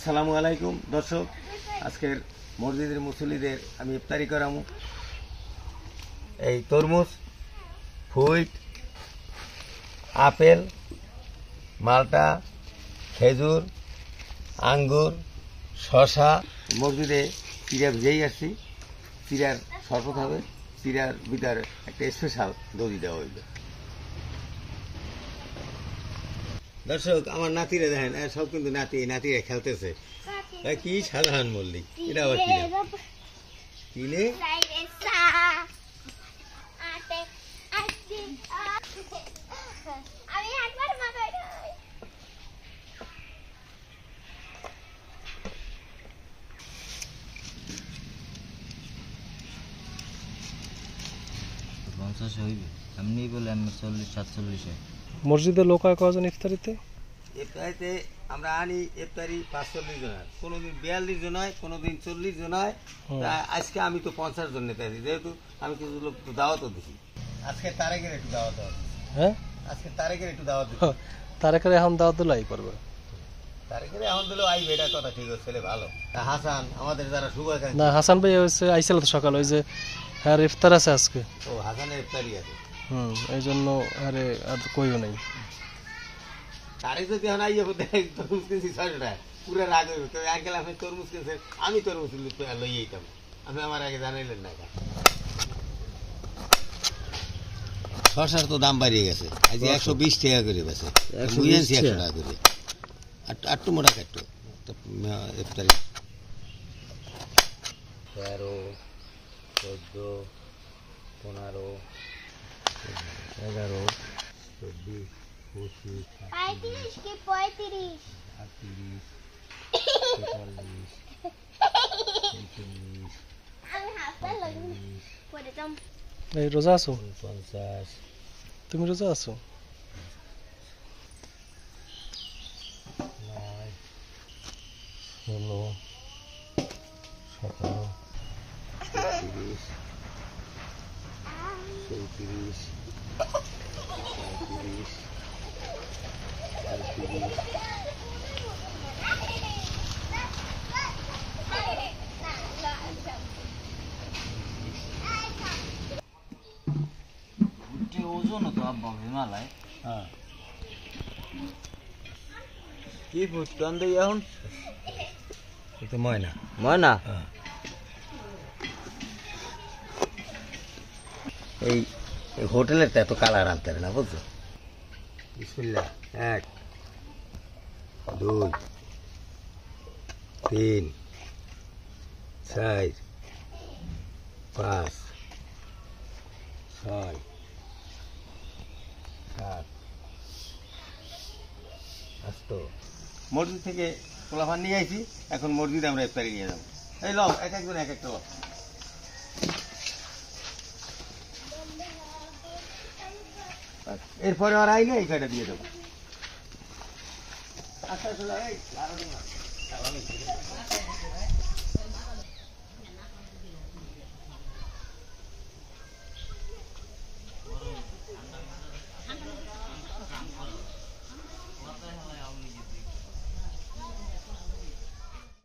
আসসালামু আলাইকুম দর্শক, আজকের মসজিদের মুসল্লিদের আমি ইফতারি করামু। এই তরমুজ, ফ্রুট, আপেল, মালটা, খেজুর, আঙ্গুর, শশা। মসজিদে চিরা ভিজেই আসছি, চিরার শরবত হবে, চিরার ভিতরে একটা স্পেশাল দই দেওয়া হইবে। দর্শক, আমার নাতিরা দেখেন, সব কিন্তু নাতিরা খেলতেছে। কি সাধারণ মল্লিক, এটা আবার কিনে মসজিদে লোক হয় কজন ইফতারিতে? ইফতারিতে আমরা আনি ইফতারি 45 জন হয়, কোনোদিন 42 জন হয়, কোনোদিন 40 জন হয়। আজকে আমি তো 50 জন নিতে আছি, যেহেতু আমি কিছু লোক তো দাওয়াতও দিছি। আজকে তারেকের একটু দাওয়াত হবে। হ্যাঁ, আজকে তারেকের একটু দাওয়াত দিছি। তারেকের এখন দাওয়াত দিলাই করবে। তারেকের এখন দিলেও আইবে, এটা কথা ঠিক আছে, ছেলে ভালো। হাসান, আমাদের যারা শুভাকাঙ্ক্ষী। না, হাসান ভাই হচ্ছে আইছিল তো সকাল, ওই যে হ্যাঁ ইফতার আছে আজকে। ও, হাসানের ইফতারি আছে। এই জন্য আরে আর কইও নাই। তারে যদি এখন আইয়া তরমুজ কিনছি 600 টাকা, পুরো রাগ হইব। তো আঙ্কেল আপনি তরমুজ কিনছেন, আমি তরমুজ লই যেতাম, আপনি আমার আগে জানাইলেন না। শশার তো দাম বাড়িয়ে গেছে, আজ 120 টাকা করে বেছে, 100 টাকা করে। আটটু মোটা কাটতো ইফতারি। 13, 14, 15, 11, 24, 25, 35 কি 35 38, 40, আমি হাসতে লাগি পড়ে যাম। এই রোজা আছো? 50, তুমি রোজা আছো? 16, 17, 30, 34, 35, 36, ওজন তো আব্বা হিমালয়। হ্যাঁ, কি ফুটকান দেই এখন? এটা ময়না। ময়না এই হোটেলের তো এত কালার আনতে হবে না, বুঝছো? বিসমিল্লাহ। 1, 2, 3, 4, 5, 6, 7, 8। মসজিদ থেকে পোলাপান নিয়ে আইছি, এখন মসজিদে আমরা ইফতারি নিয়ে যাবো। এই লও, এক একজন এক একটা লও। এরপরে আর আইলে এই কয়টা দিয়ে দেবো। আচ্ছা,